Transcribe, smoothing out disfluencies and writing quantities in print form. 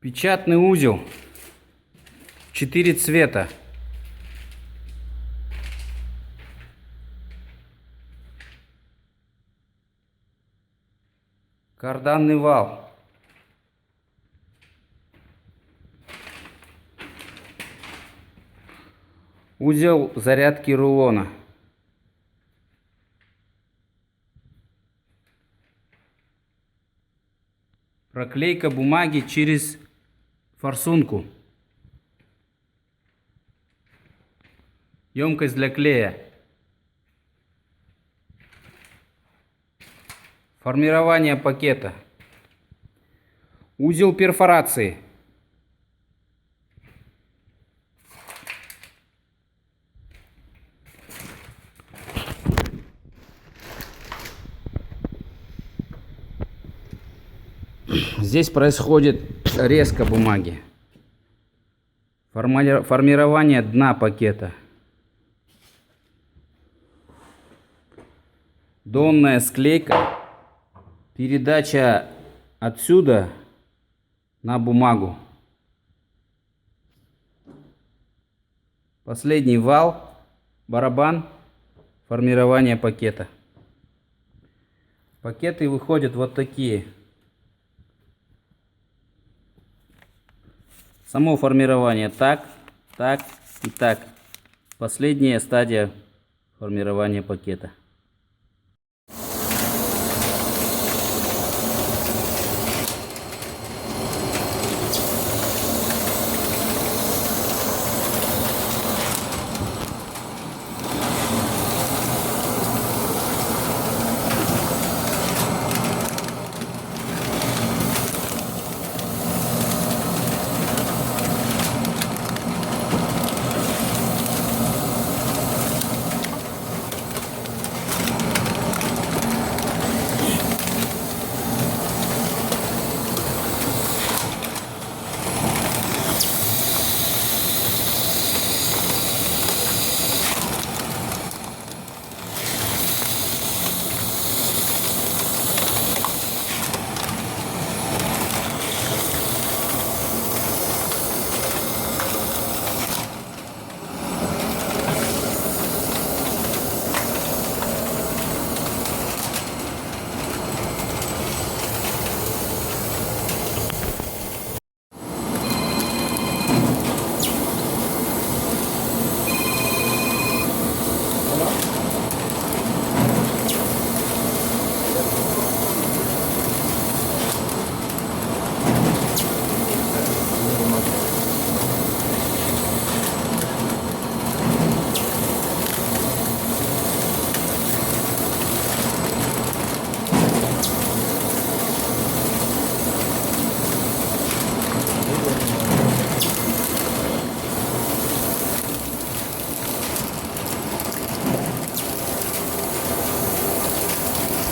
Печатный узел. 4 цвета. Карданный вал. Узел зарядки рулона. Проклейка бумаги через форсунку. Емкость для клея. Формирование пакета. Узел перфорации. Здесь происходит резка бумаги. Формирование дна пакета. Донная склейка. Передача отсюда на бумагу. Последний вал, барабан, формирование пакета. Пакеты выходят вот такие. Само формирование так, так и так. Последняя стадия формирования пакета.